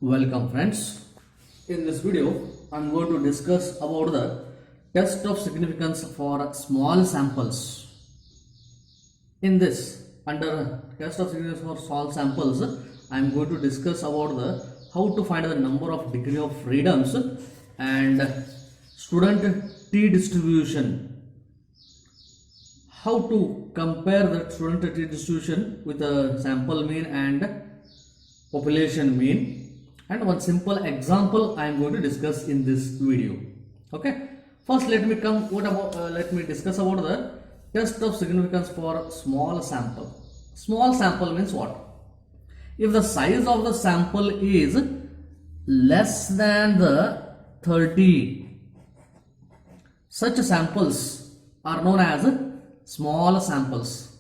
Welcome friends. In this video, I am going to discuss about the test of significance for small samples. In this, under test of significance for small samples, I am going to discuss about the how to find the number of degree of freedoms and student t distribution. How to compare the student t distribution with the sample mean and population mean, and one simple example I am going to discuss in this video. Okay, first let me discuss about the test of significance for small sample. Small sample means what? If the size of the sample is less than the 30, such samples are known as small samples.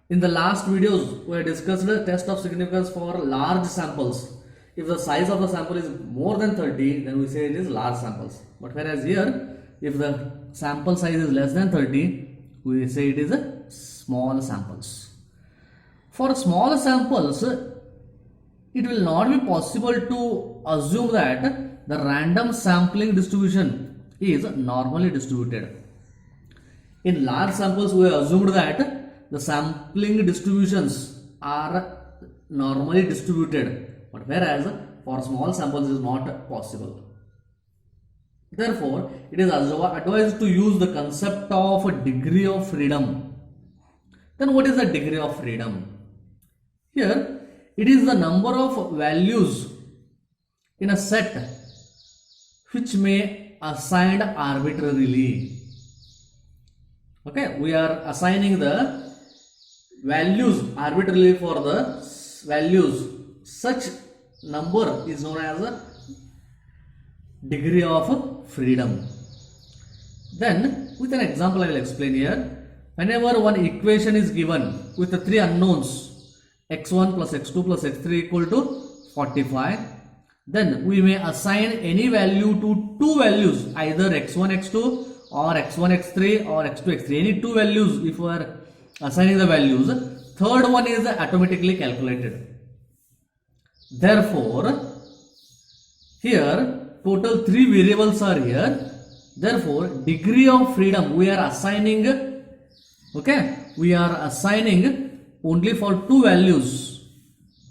In the last videos, we discussed the test of significance for large samples. If the size of the sample is more than 30, then we say it is large samples. But whereas here, if the sample size is less than 30, we say it is a small samples. For small samples, it will not be possible to assume that the random sampling distribution is normally distributed. In large samples, we assumed that the sampling distributions are normally distributed, but whereas for small samples it is not possible. Therefore, it is advised to use the concept of a degree of freedom. Then what is the degree of freedom? Here, it is the number of values in a set which may assigned arbitrarily. Okay, we are assigning the values arbitrarily for the values. Such number is known as a degree of freedom. Then with an example I will explain here. Whenever one equation is given with the three unknowns x1 plus x2 plus x3 equal to 45, then we may assign any value to two values, either x1 x2 or x1 x3 or x2 x3, any two values. If we are assigning the values, third one is automatically calculated. Therefore, here total three variables are here. Therefore, degree of freedom we are assigning, we are assigning only for two values.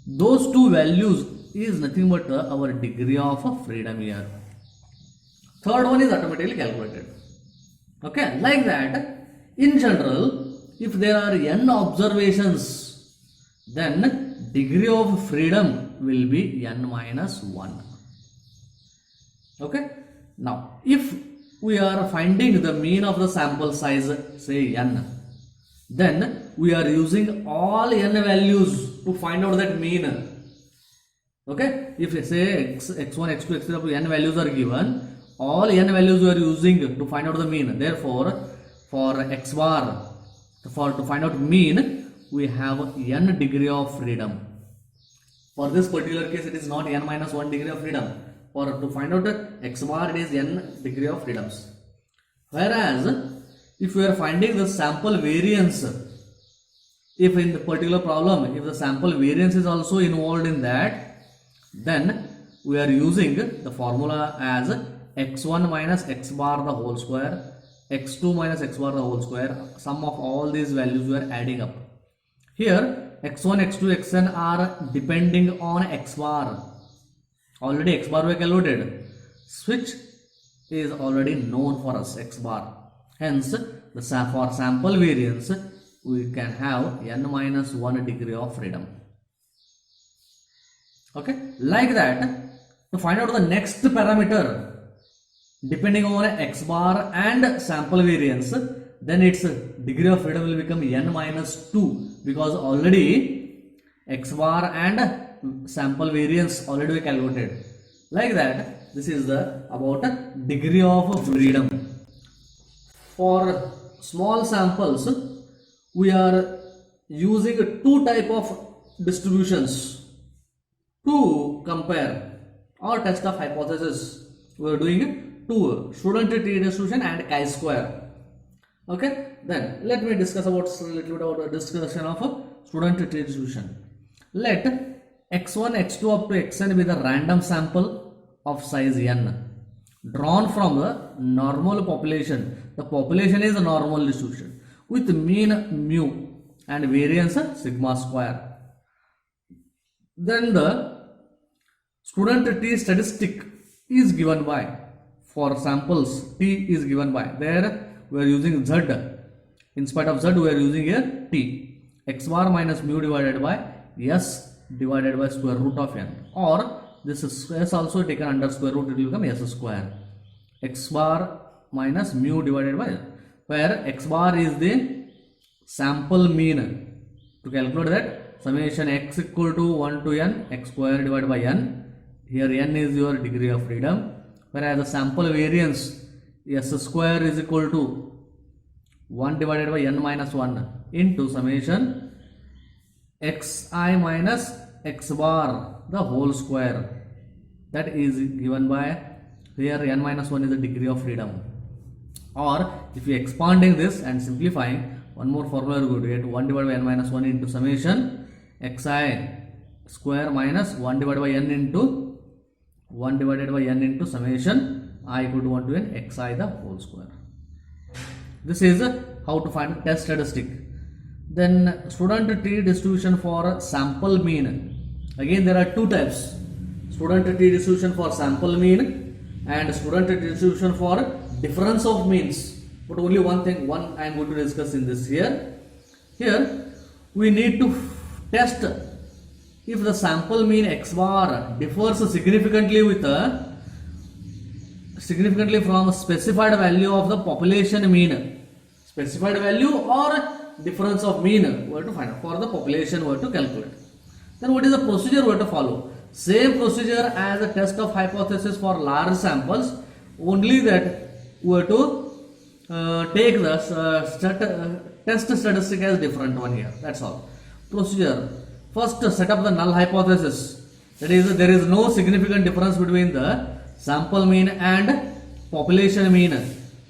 Those two values is nothing but our degree of freedom here. Third one is automatically calculated. Okay, like that, in general, if there are n observations, then degree of freedom will be n minus 1. Okay, now if we are finding the mean of the sample size, say n, then we are using all n values to find out that mean. Okay, if say x1, x2, x3 up to n values are given, all n values we are using to find out the mean. Therefore, for x bar, to find out mean, we have n degree of freedom. For this particular case, it is not n minus 1 degree of freedom. To find out x bar, it is n degree of freedoms. Whereas, if we are finding the sample variance, if in the particular problem, if the sample variance is also involved in that, then we are using the formula as x1 minus x bar the whole square, x2 minus x bar the whole square. Sum of all these values we are adding up. Here, x1, x2, xn are depending on x bar. Already x bar we calculated, which is already known for us, x bar. Hence, for sample variance, we can have n minus 1 degree of freedom. Okay, like that, to find out the next parameter, depending on x bar and sample variance, then its degree of freedom will become n minus 2, because already x bar and sample variance already we calculated. Like that, this is the about degree of freedom. For small samples, we are using two type of distributions to compare or test of hypothesis. We are doing two, student t distribution and chi-square. Okay, then let me discuss about a little bit about the discussion of student t distribution. Let x1, x2 up to xn with a random sample of size n drawn from the normal population. The population is a normal distribution with mean mu and variance sigma square. Then the student t statistic is given by, for samples t is given by, there we are using z, in spite of z we are using here t, x bar minus mu divided by s divided by square root of n, or this is s also taken under square root, it will become s square, x bar minus mu divided by, where x bar is the sample mean. To calculate that, summation x equal to 1 to n x square divided by n, here n is your degree of freedom, whereas the sample variance s square is equal to 1 divided by n minus 1 into summation xi minus x bar the whole square, that is given by, here n minus 1 is the degree of freedom. Or if you expanding this and simplifying, one more formula we will get 1 divided by n minus 1 into summation xi square minus 1 divided by n into 1 divided by n into summation I equal to 1 to n xi the whole square. This is how to find test statistic. Then student t distribution for sample mean. Again there are two types, student t distribution for sample mean and student t distribution for difference of means. But only one I am going to discuss in this here. Here we need to test if the sample mean x bar differs significantly from a specified value of the population mean, specified value or difference of mean we have to find out. For the population we have to calculate. Then what is the procedure we have to follow? Same procedure as the test of hypothesis for large samples, only that we have to take the test statistic as different one here, that's all. Procedure: first set up the null hypothesis, that is there is no significant difference between the sample mean and population mean,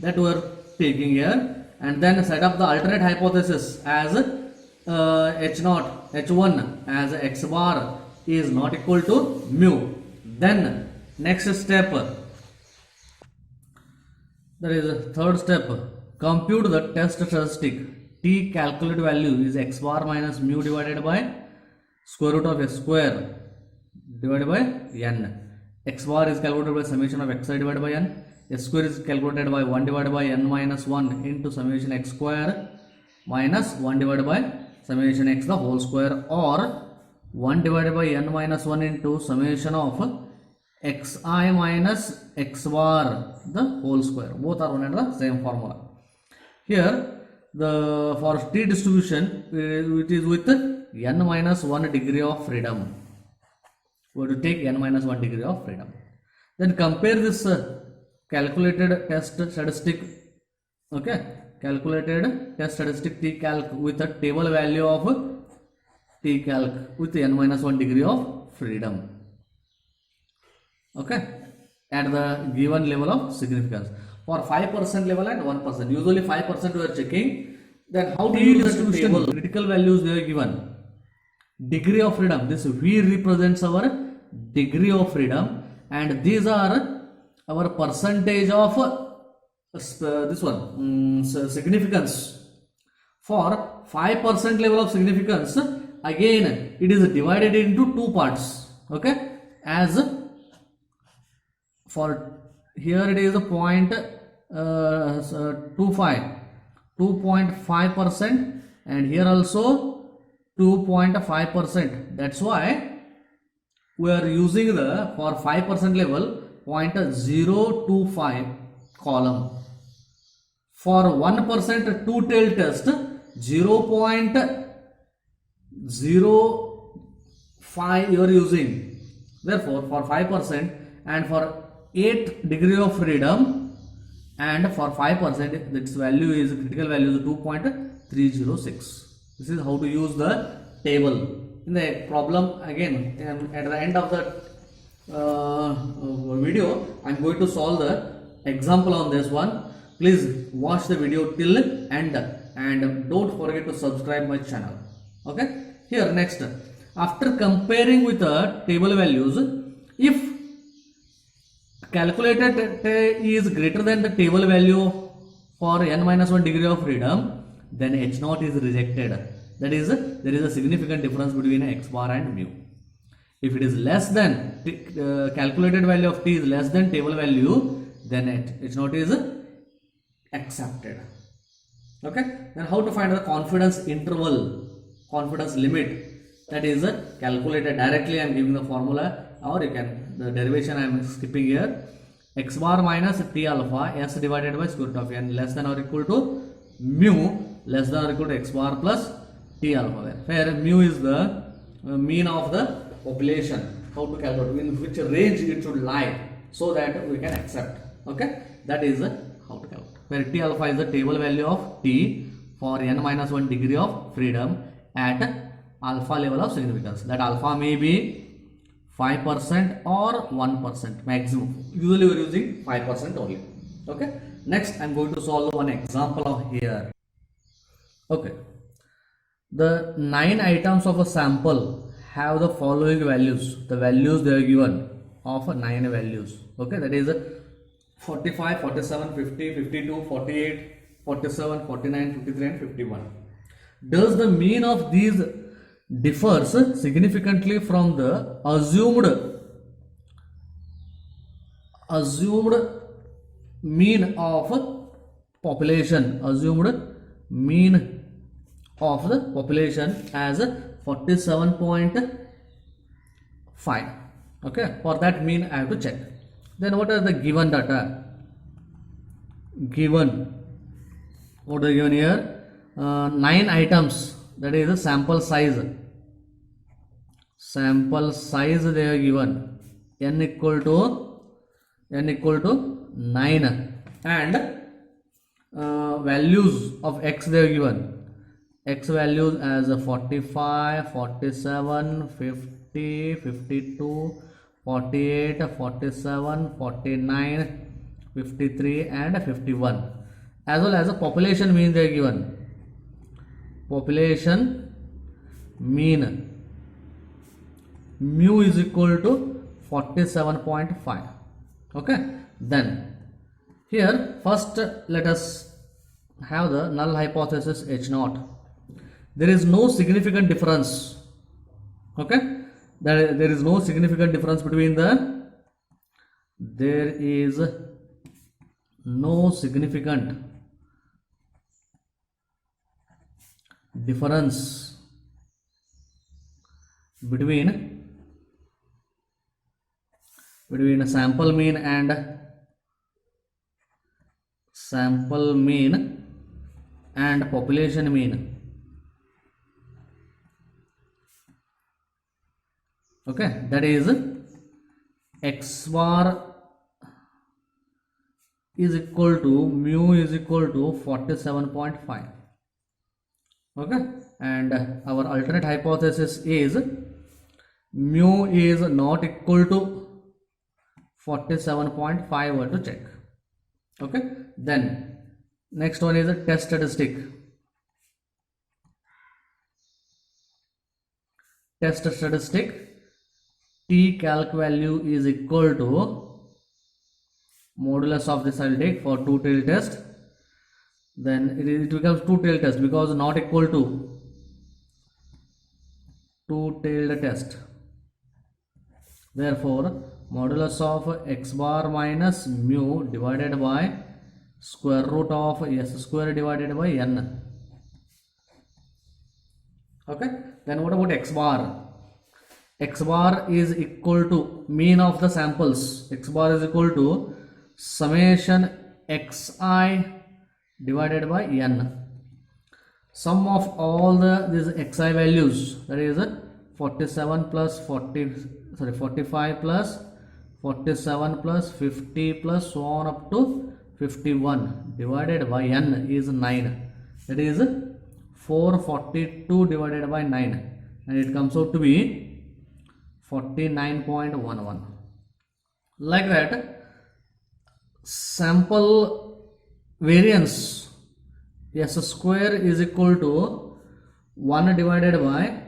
that we are taking here, and then set up the alternate hypothesis as h1 as x bar is not equal to mu. Then next step, that is third step, compute the test statistic. T calculated value is x bar minus mu divided by square root of s square divided by n. X bar is calculated by summation of xi divided by n. S square is calculated by 1 divided by n minus 1 into summation x square minus 1 divided by summation x the whole square, or 1 divided by n minus 1 into summation of xi minus x bar the whole square. Both are one and the same formula. Here the for t distribution it is with n minus 1 degree of freedom. We have to take n minus 1 degree of freedom. Then compare this calculated test statistic, okay, calculated test statistic t calc with a table value of t calc with n minus 1 degree of freedom, okay, at the given level of significance. For 5% level and 1%, usually 5% we are checking. Then how do you use the table? Critical values they are given. Degree of freedom, this V represents our degree of freedom, and these are our percentage of this one significance. For 5% level of significance, again it is divided into two parts, okay, as for here it is a 2.5%, and here also 2.5%. That's why we are using the for 5% level 0.025 column. For 1% two-tail test 0.05 you are using. Therefore for 5% and for 8 degree of freedom and for 5% its value is critical value is 2.306. This is how to use the table. In the problem again at the end of the video I am going to solve the example on this one. Please watch the video till end and don't forget to subscribe my channel. Okay, here next After comparing with the table values, if calculated is greater than the table value for n minus 1 degree of freedom, then h naught is rejected. That is, there is a significant difference between x bar and mu. If it is less than calculated value of t is less than table value, then h naught is accepted. Okay, then how to find the confidence interval, confidence limit? That is calculated directly. I am giving the formula, or you can, the derivation I am skipping here. X bar minus t alpha s divided by square root of n less than or equal to mu less than or equal to x bar plus t alpha, where mu is the mean of the population. How to calculate, in which range it should lie, so that we can accept. Okay, that is how to calculate, where t alpha is the table value of t for n minus 1 degree of freedom at alpha level of significance. That alpha may be 5% or 1% maximum. Usually we are using 5% only. Okay, next I am going to solve one example of here. Okay, the 9 items of a sample have the following values. The values they are given of 9 values. Okay, that is 45, 47, 50, 52, 48, 47, 49, 53 and 51. Does the mean of these differs significantly from the assumed mean of population, assumed mean of the population as 47.5. okay, for that mean I have to check. Then what are the given data? Given, what are given here? 9 items, that is the sample size. Sample size they are given n equal to 9, and values of x they are given. X values as 45, 47, 50, 52, 48, 47, 49, 53 and 51, as well as a population mean they are given. Population mean mu is equal to 47.5. okay, then here first let us have the null hypothesis h naught. There is no significant difference. Okay, there is no significant difference between the, there is no significant difference between a sample mean and population mean. Okay, that is x bar is equal to mu is equal to 47.5. okay, and our alternate hypothesis is mu is not equal to 47.5. what to check. Okay, then next one is a test statistic. Test statistic, t calc value is equal to modulus of this I will take for two-tailed test. Then it becomes two-tailed test because not equal to two-tailed test. Therefore, modulus of x bar minus mu divided by square root of s square divided by n. Okay, then what about x bar? X bar is equal to mean of the samples. X bar is equal to summation xi divided by n. Sum of all these xi values, that is 47 plus 45 plus 47 plus 50 plus so on up to 51 divided by n is 9. That is 442 divided by 9, and it comes out to be 49.11. Like that, sample variance s square is equal to 1 divided by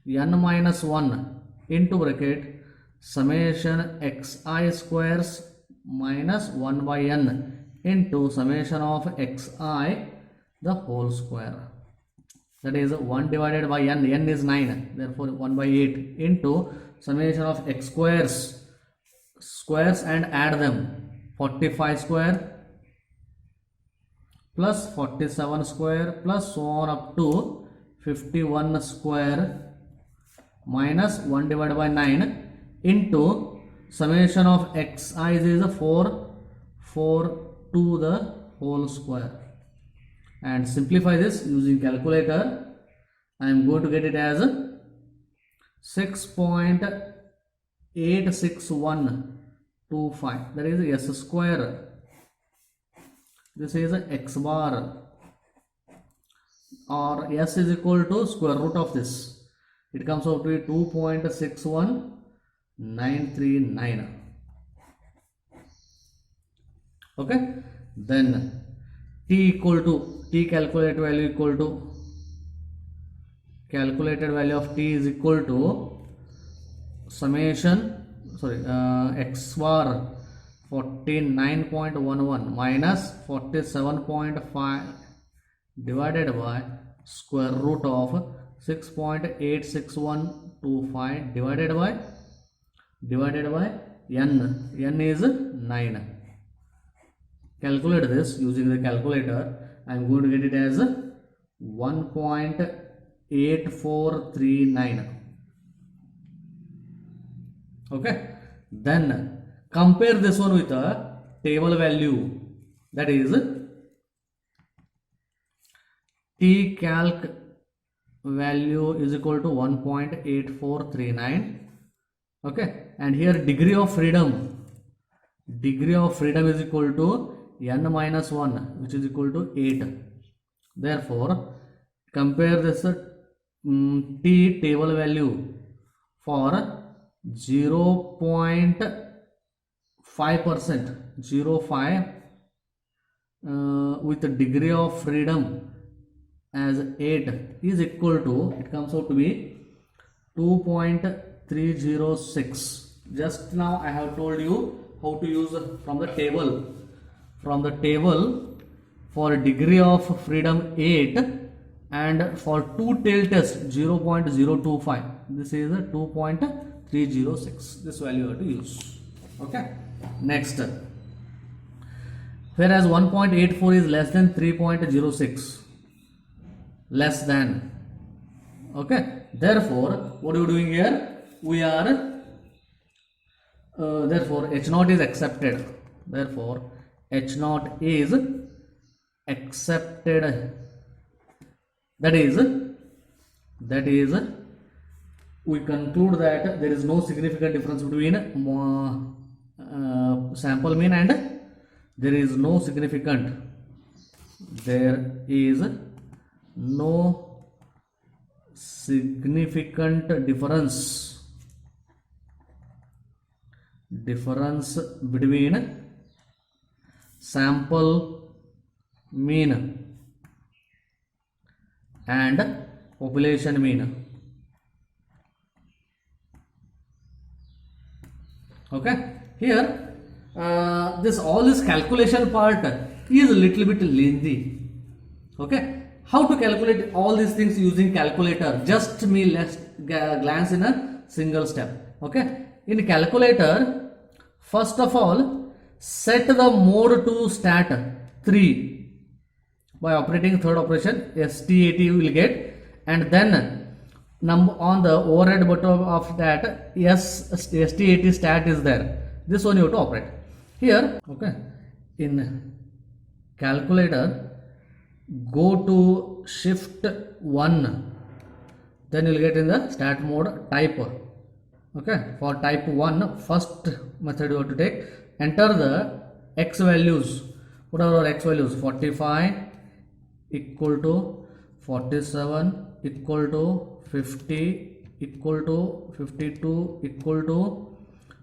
n minus 1 into bracket summation xi squares minus 1 by n into summation of xi the whole square. That is 1 divided by n is 9, therefore 1 by 8 into summation of x squares and add them, 45 square plus 47 square plus so on up to 51 square minus 1 divided by 9 into summation of xi is 4 to the whole square. And simplify this using calculator. I am going to get it as 6.86125, that is s square. This is x bar, or s is equal to square root of this. It comes out to be 2.61939. Okay, then t equal to t calculated value equal to calculated value of t is equal to summation x bar 49.11 minus 47.5 divided by square root of 6.86125 divided by n is 9. Calculate this using the calculator. I am going to get it as 1.8439. Okay, then compare this one with a table value, that is t calc value is equal to 1.8439. okay, and here degree of freedom is equal to n minus 1, which is equal to 8. Therefore compare this t table value for 0.5% 0.5 with the degree of freedom as 8 is equal to, it comes out to be 2.306. just now I have told you how to use from the table for degree of freedom 8 and for two tail test 0.025. this is a 2.306. this value you have to use. Okay, next, whereas 1.84 is less than 3.06, less than. Okay, therefore what are you doing here? We are therefore h naught is accepted. Therefore h naught is accepted. That is we conclude that there is no significant difference between sample mean and there is no significant difference between sample mean and population mean. Okay, here all this calculation part is a little bit lengthy. Okay, how to calculate all these things using calculator? Just let's glance in a single step. Okay, in calculator, first of all set the mode to stat 3 by operating third operation STAT you will get, and then on the overhead button of that STAT stat is there. This one you have to operate here. Okay, in calculator go to shift 1, then you will get in the stat mode type. Okay, for type 1 first method you have to take, enter the x values. What are our x values? 45 equal to 47 equal to 50 equal to 52 equal to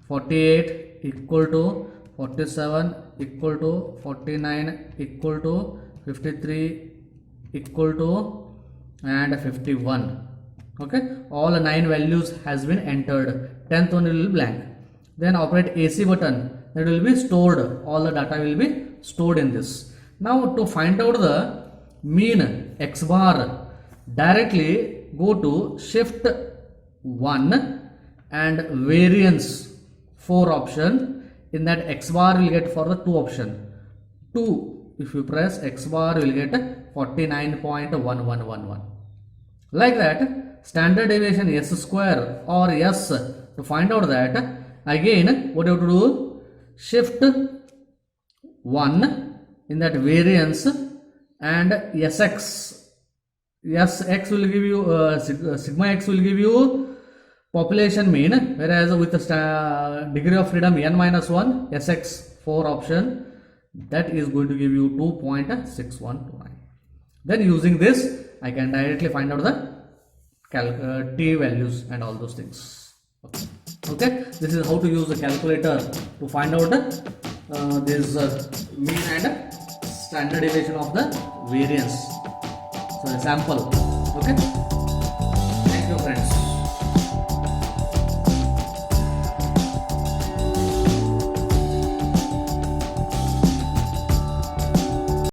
48 equal to 47 equal to 49 equal to 53 equal to and 51. Okay, all 9 values has been entered, 10th one will be blank. Then operate AC button, that will be stored, all the data will be stored in this. Now to find out the mean x bar, directly go to shift 1 and variance 4 option. In that x bar will get for the 2 option. 2, if you press x bar will get 49.1111. Like that, standard deviation s square or s, to find out that, again what you have to do, shift 1 in that variance and sx will give you sigma x will give you population mean, whereas with the degree of freedom n minus 1, sx 4 option, that is going to give you 2.6129. Then using this I can directly find out the t values and all those things. Okay, this is how to use the calculator to find out this mean and standard deviation of the variance. So a sample. Okay.